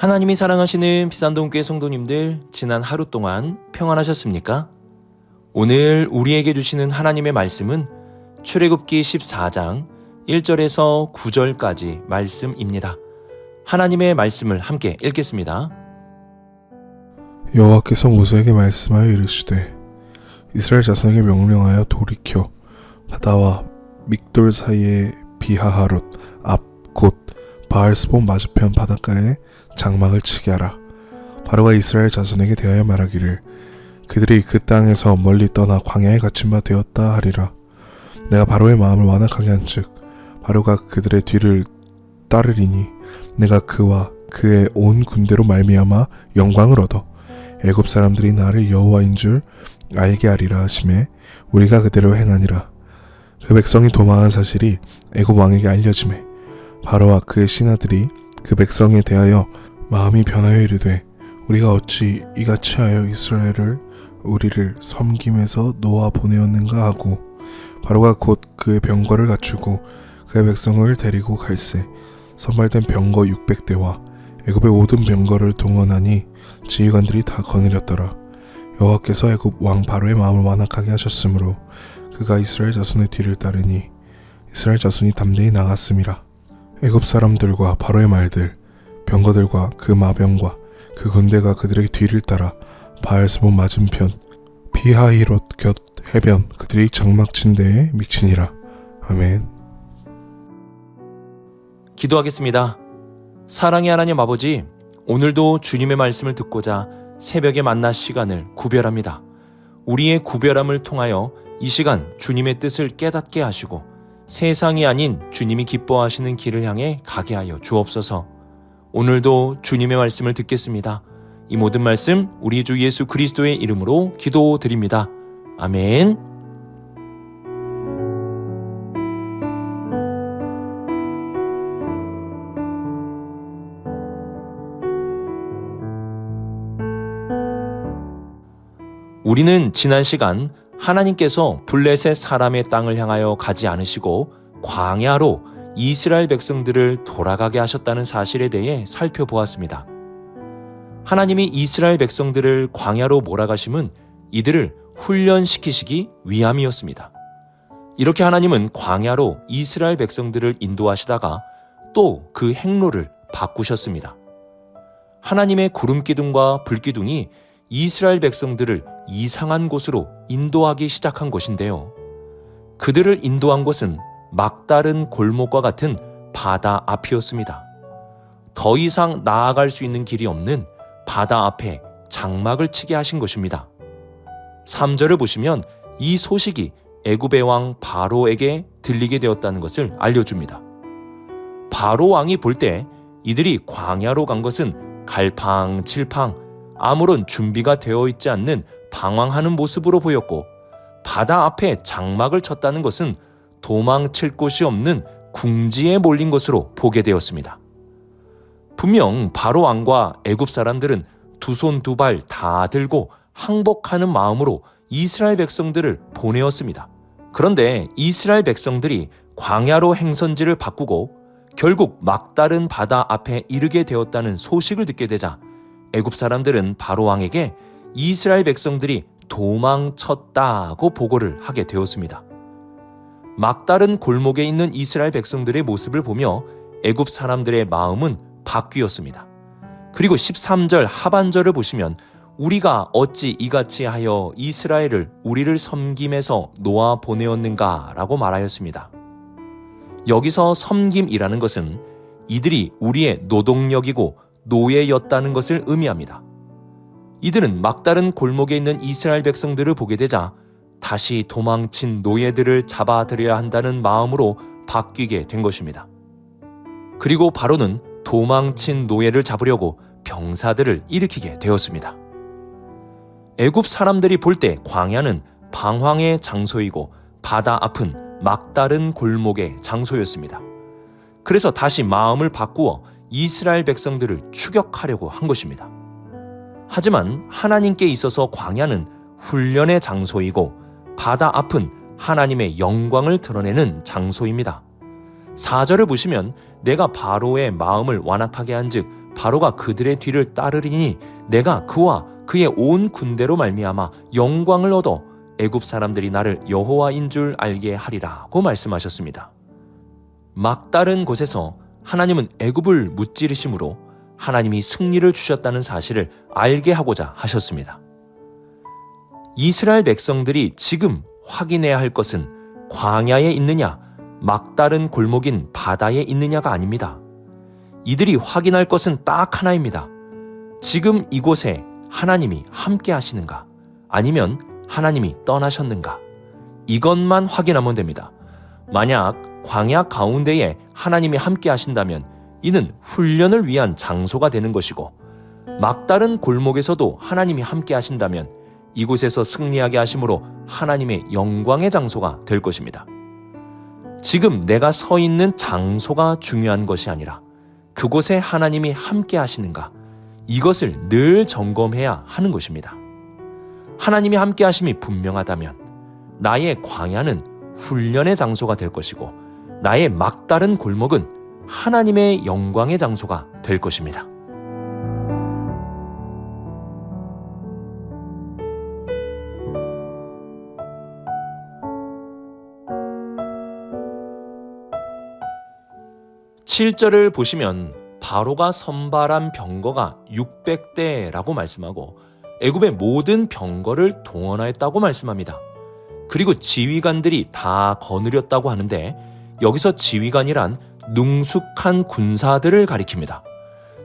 하나님이 사랑하시는 비산동교회 성도님들, 지난 하루 동안 평안하셨습니까? 오늘 우리에게 주시는 하나님의 말씀은 출애굽기 14장 1절에서 9절까지 말씀입니다. 하나님의 말씀을 함께 읽겠습니다. 여호와께서 모세에게 말씀하여 이르시되 이스라엘 자손에게 명령하여 돌이켜 바다와 믹돌 사이의 비하하롯 앞 곧 바알스본 맞은편 바닷가에 장막을 치게 하라. 바로가 이스라엘 자손에게 대하여 말하기를 그들이 그 땅에서 멀리 떠나 광야에 갇힌 바 되었다 하리라. 내가 바로의 마음을 완악하게 한즉 바로가 그들의 뒤를 따르리니 내가 그와 그의 온 군대로 말미암아 영광을 얻어 애굽 사람들이 나를 여호와인 줄 알게 하리라 하시매 우리가 그대로 행하니라. 그 백성이 도망한 사실이 애굽 왕에게 알려지매 바로와 그의 신하들이 그 백성에 대하여 마음이 변하여 이르되 우리가 어찌 이같이 하여 이스라엘을 우리를 섬김에서 놓아 보내었는가 하고 바로가 곧 그의 병거를 갖추고 그의 백성을 데리고 갈새 선발된 병거 600대와 애굽의 모든 병거를 동원하니 지휘관들이 다 거느렸더라. 여호와께서 애굽 왕 바로의 마음을 완악하게 하셨으므로 그가 이스라엘 자손의 뒤를 따르니 이스라엘 자손이 담대히 나갔음이라. 애굽 사람들과 바로의 말들 병거들과 그 마병과 그 군대가 그들의 뒤를 따라 바알스본 맞은편 비하히롯 곁 해변 그들이 장막 친 데에 미치니라. 아멘. 기도하겠습니다. 사랑의 하나님 아버지, 오늘도 주님의 말씀을 듣고자 새벽에 만나 시간을 구별합니다. 우리의 구별함을 통하여 이 시간 주님의 뜻을 깨닫게 하시고 세상이 아닌 주님이 기뻐하시는 길을 향해 가게 하여 주옵소서. 오늘도 주님의 말씀을 듣겠습니다. 이 모든 말씀 우리 주 예수 그리스도의 이름으로 기도드립니다. 아멘. 우리는 지난 시간 하나님께서 블레셋 사람의 땅을 향하여 가지 않으시고 광야로 이스라엘 백성들을 돌아가게 하셨다는 사실에 대해 살펴보았습니다. 하나님이 이스라엘 백성들을 광야로 몰아가심은 이들을 훈련시키시기 위함이었습니다. 이렇게 하나님은 광야로 이스라엘 백성들을 인도하시다가 또 그 행로를 바꾸셨습니다. 하나님의 구름기둥과 불기둥이 이스라엘 백성들을 이상한 곳으로 인도하기 시작한 것인데요. 그들을 인도한 곳은 막다른 골목과 같은 바다 앞이었습니다. 더 이상 나아갈 수 있는 길이 없는 바다 앞에 장막을 치게 하신 것입니다. 3절을 보시면 이 소식이 애굽의 왕 바로에게 들리게 되었다는 것을 알려줍니다. 바로 왕이 볼 때 이들이 광야로 간 것은 갈팡질팡 아무런 준비가 되어 있지 않는 방황하는 모습으로 보였고 바다 앞에 장막을 쳤다는 것은 도망칠 곳이 없는 궁지에 몰린 것으로 보게 되었습니다. 분명 바로 왕과 애굽 사람들은 두 손 두 발 다 들고 항복하는 마음으로 이스라엘 백성들을 보내었습니다. 그런데 이스라엘 백성들이 광야로 행선지를 바꾸고 결국 막다른 바다 앞에 이르게 되었다는 소식을 듣게 되자 애굽 사람들은 바로 왕에게 이스라엘 백성들이 도망쳤다고 보고를 하게 되었습니다. 막다른 골목에 있는 이스라엘 백성들의 모습을 보며 애굽 사람들의 마음은 바뀌었습니다. 그리고 13절 하반절을 보시면 우리가 어찌 이같이 하여 이스라엘을 우리를 섬김에서 놓아 보내었는가 라고 말하였습니다. 여기서 섬김이라는 것은 이들이 우리의 노동력이고 노예였다는 것을 의미합니다. 이들은 막다른 골목에 있는 이스라엘 백성들을 보게 되자 다시 도망친 노예들을 잡아들여야 한다는 마음으로 바뀌게 된 것입니다. 그리고 바로는 도망친 노예를 잡으려고 병사들을 일으키게 되었습니다. 애굽 사람들이 볼 때 광야는 방황의 장소이고 바다 앞은 막다른 골목의 장소였습니다. 그래서 다시 마음을 바꾸어 이스라엘 백성들을 추격하려고 한 것입니다. 하지만 하나님께 있어서 광야는 훈련의 장소이고 바다 앞은 하나님의 영광을 드러내는 장소입니다. 4절을 보시면 내가 바로의 마음을 완악하게 한즉 바로가 그들의 뒤를 따르리니 내가 그와 그의 온 군대로 말미암아 영광을 얻어 애굽 사람들이 나를 여호와인 줄 알게 하리라고 말씀하셨습니다. 막다른 곳에서 하나님은 애굽을 무찌르심으로 하나님이 승리를 주셨다는 사실을 알게 하고자 하셨습니다. 이스라엘 백성들이 지금 확인해야 할 것은 광야에 있느냐, 막다른 골목인 바다에 있느냐가 아닙니다. 이들이 확인할 것은 딱 하나입니다. 지금 이곳에 하나님이 함께 하시는가, 아니면 하나님이 떠나셨는가? 이것만 확인하면 됩니다. 만약 광야 가운데에 하나님이 함께 하신다면 이는 훈련을 위한 장소가 되는 것이고, 막다른 골목에서도 하나님이 함께 하신다면 이곳에서 승리하게 하심으로 하나님의 영광의 장소가 될 것입니다. 지금 내가 서 있는 장소가 중요한 것이 아니라 그곳에 하나님이 함께 하시는가, 이것을 늘 점검해야 하는 것입니다. 하나님이 함께 하심이 분명하다면 나의 광야는 훈련의 장소가 될 것이고, 나의 막다른 골목은 하나님의 영광의 장소가 될 것입니다. (7절을) 보시면 바로가 선발한 병거가 600대라고 말씀하고 애굽의 모든 병거를 동원하였다고 말씀합니다. 그리고 지휘관들이 다 거느렸다고 하는데, 여기서 지휘관이란 능숙한 군사들을 가리킵니다.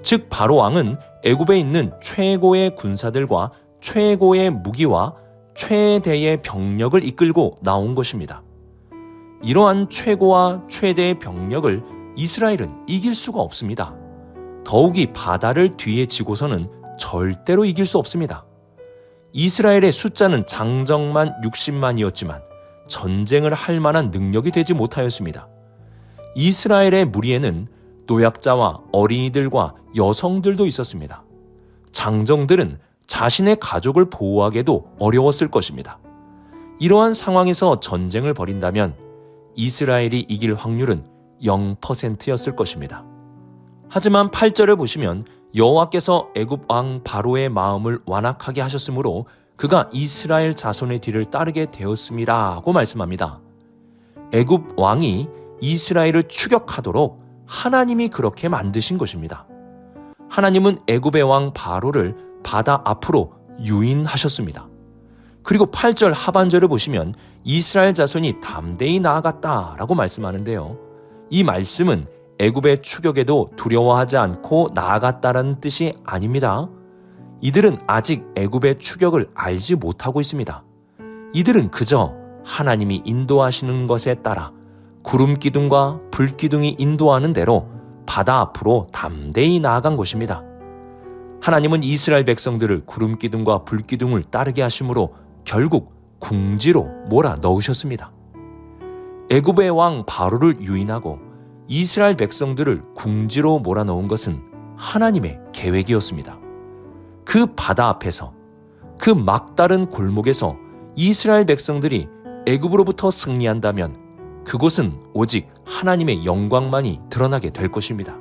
즉 바로 왕은 애굽에 있는 최고의 군사들과 최고의 무기와 최대의 병력을 이끌고 나온 것입니다. 이러한 최고와 최대의 병력을 이스라엘은 이길 수가 없습니다. 더욱이 바다를 뒤에 지고서는 절대로 이길 수 없습니다. 이스라엘의 숫자는 장정만 60만이었지만 전쟁을 할 만한 능력이 되지 못하였습니다. 이스라엘의 무리에는 노약자와 어린이들과 여성들도 있었습니다. 장정들은 자신의 가족을 보호하기도 어려웠을 것입니다. 이러한 상황에서 전쟁을 벌인다면 이스라엘이 이길 확률은 0%였을 것입니다. 하지만 8절을 보시면 여호와께서 애굽 왕 바로의 마음을 완악하게 하셨으므로 그가 이스라엘 자손의 뒤를 따르게 되었음이라고 말씀합니다. 애굽 왕이 이스라엘을 추격하도록 하나님이 그렇게 만드신 것입니다. 하나님은 애굽의 왕 바로를 바다 앞으로 유인하셨습니다. 그리고 8절 하반절을 보시면 이스라엘 자손이 담대히 나아갔다라고 말씀하는데요. 이 말씀은 애굽의 추격에도 두려워하지 않고 나아갔다라는 뜻이 아닙니다. 이들은 아직 애굽의 추격을 알지 못하고 있습니다. 이들은 그저 하나님이 인도하시는 것에 따라 구름 기둥과 불 기둥이 인도하는 대로 바다 앞으로 담대히 나아간 것입니다. 하나님은 이스라엘 백성들을 구름 기둥과 불 기둥을 따르게 하심으로 결국 궁지로 몰아 넣으셨습니다. 애굽의 왕 바로를 유인하고 이스라엘 백성들을 궁지로 몰아넣은 것은 하나님의 계획이었습니다. 그 바다 앞에서, 그 막다른 골목에서 이스라엘 백성들이 애굽으로부터 승리한다면 그곳은 오직 하나님의 영광만이 드러나게 될 것입니다.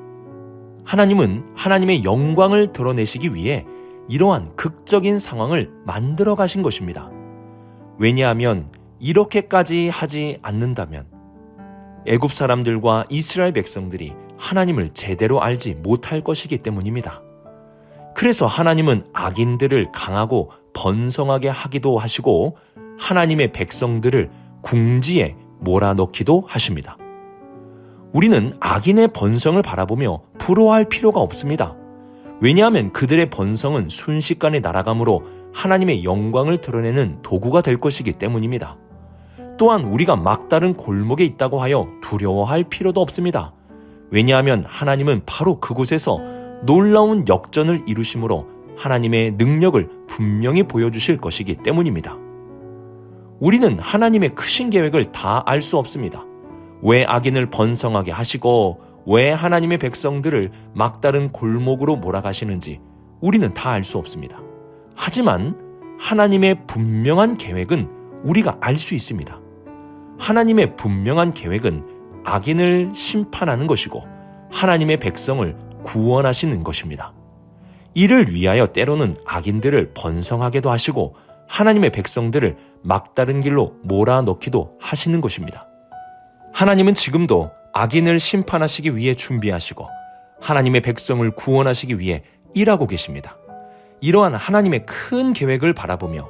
하나님은 하나님의 영광을 드러내시기 위해 이러한 극적인 상황을 만들어 가신 것입니다. 왜냐하면 이렇게까지 하지 않는다면 애굽 사람들과 이스라엘 백성들이 하나님을 제대로 알지 못할 것이기 때문입니다. 그래서 하나님은 악인들을 강하고 번성하게 하기도 하시고 하나님의 백성들을 궁지에 몰아넣기도 하십니다. 우리는 악인의 번성을 바라보며 부러워할 필요가 없습니다. 왜냐하면 그들의 번성은 순식간에 날아가므로 하나님의 영광을 드러내는 도구가 될 것이기 때문입니다. 또한 우리가 막다른 골목에 있다고 하여 두려워할 필요도 없습니다. 왜냐하면 하나님은 바로 그곳에서 놀라운 역전을 이루심으로 하나님의 능력을 분명히 보여주실 것이기 때문입니다. 우리는 하나님의 크신 계획을 다 알 수 없습니다. 왜 악인을 번성하게 하시고 왜 하나님의 백성들을 막다른 골목으로 몰아가시는지 우리는 다 알 수 없습니다. 하지만 하나님의 분명한 계획은 우리가 알 수 있습니다. 하나님의 분명한 계획은 악인을 심판하는 것이고 하나님의 백성을 구원하시는 것입니다. 이를 위하여 때로는 악인들을 번성하게도 하시고 하나님의 백성들을 막다른 길로 몰아넣기도 하시는 것입니다. 하나님은 지금도 악인을 심판하시기 위해 준비하시고 하나님의 백성을 구원하시기 위해 일하고 계십니다. 이러한 하나님의 큰 계획을 바라보며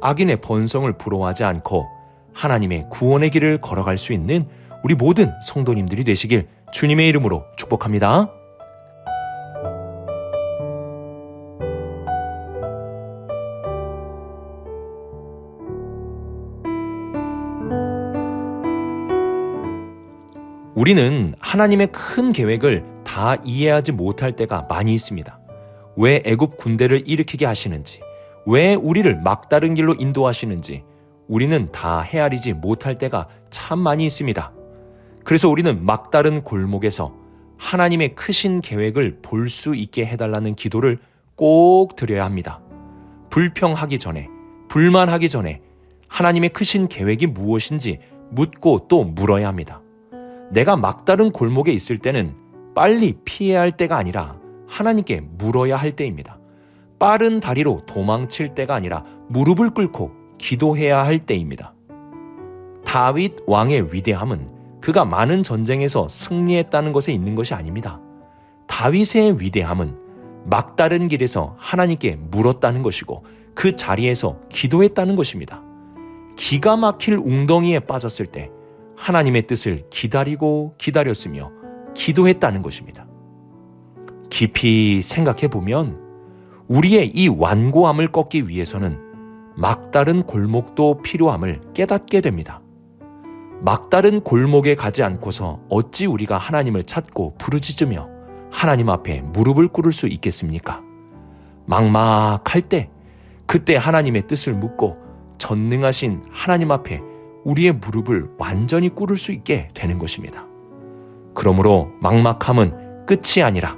악인의 번성을 부러워하지 않고 하나님의 구원의 길을 걸어갈 수 있는 우리 모든 성도님들이 되시길 주님의 이름으로 축복합니다. 우리는 하나님의 큰 계획을 다 이해하지 못할 때가 많이 있습니다. 왜 애굽 군대를 일으키게 하시는지, 왜 우리를 막다른 길로 인도하시는지 우리는 다 헤아리지 못할 때가 참 많이 있습니다. 그래서 우리는 막다른 골목에서 하나님의 크신 계획을 볼 수 있게 해달라는 기도를 꼭 드려야 합니다. 불평하기 전에, 불만하기 전에 하나님의 크신 계획이 무엇인지 묻고 또 물어야 합니다. 내가 막다른 골목에 있을 때는 빨리 피해야 할 때가 아니라 하나님께 물어야 할 때입니다. 빠른 다리로 도망칠 때가 아니라 무릎을 꿇고 기도해야 할 때입니다. 다윗 왕의 위대함은 그가 많은 전쟁에서 승리했다는 것에 있는 것이 아닙니다. 다윗의 위대함은 막다른 길에서 하나님께 물었다는 것이고 그 자리에서 기도했다는 것입니다. 기가 막힐 웅덩이에 빠졌을 때 하나님의 뜻을 기다리고 기다렸으며 기도했다는 것입니다. 깊이 생각해 보면 우리의 이 완고함을 꺾기 위해서는 막다른 골목도 필요함을 깨닫게 됩니다. 막다른 골목에 가지 않고서 어찌 우리가 하나님을 찾고 부르짖으며 하나님 앞에 무릎을 꿇을 수 있겠습니까? 막막할 때 그때 하나님의 뜻을 묻고 전능하신 하나님 앞에 우리의 무릎을 완전히 꿇을 수 있게 되는 것입니다. 그러므로 막막함은 끝이 아니라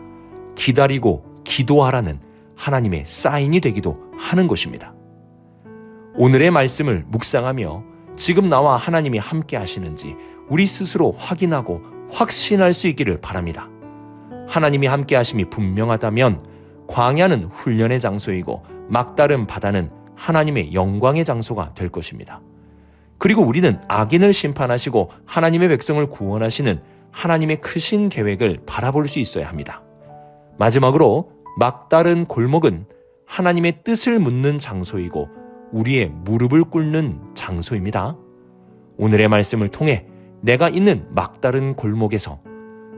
기다리고 기도하라는 하나님의 사인이 되기도 하는 것입니다. 오늘의 말씀을 묵상하며 지금 나와 하나님이 함께 하시는지 우리 스스로 확인하고 확신할 수 있기를 바랍니다. 하나님이 함께 하심이 분명하다면 광야는 훈련의 장소이고 막다른 바다는 하나님의 영광의 장소가 될 것입니다. 그리고 우리는 악인을 심판하시고 하나님의 백성을 구원하시는 하나님의 크신 계획을 바라볼 수 있어야 합니다. 마지막으로 막다른 골목은 하나님의 뜻을 묻는 장소이고 우리의 무릎을 꿇는 장소입니다. 오늘의 말씀을 통해 내가 있는 막다른 골목에서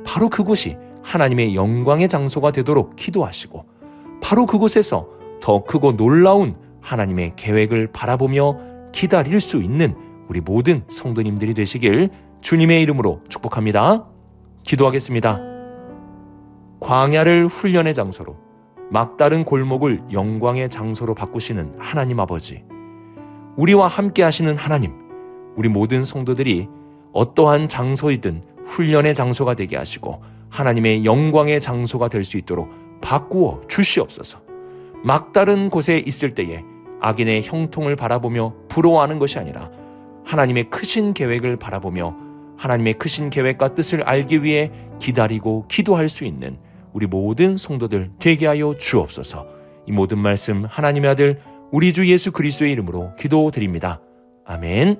바로 그곳이 하나님의 영광의 장소가 되도록 기도하시고 바로 그곳에서 더 크고 놀라운 하나님의 계획을 바라보며 기다릴 수 있는 우리 모든 성도님들이 되시길 주님의 이름으로 축복합니다. 기도하겠습니다. 광야를 훈련의 장소로, 막다른 골목을 영광의 장소로 바꾸시는 하나님 아버지, 우리와 함께 하시는 하나님, 우리 모든 성도들이 어떠한 장소이든 훈련의 장소가 되게 하시고 하나님의 영광의 장소가 될 수 있도록 바꾸어 주시옵소서. 막다른 곳에 있을 때에 악인의 형통을 바라보며 부러워하는 것이 아니라 하나님의 크신 계획을 바라보며 하나님의 크신 계획과 뜻을 알기 위해 기다리고 기도할 수 있는 우리 모든 성도들 되게 하여 주옵소서. 이 모든 말씀 하나님의 아들 우리 주 예수 그리스도의 이름으로 기도드립니다. 아멘.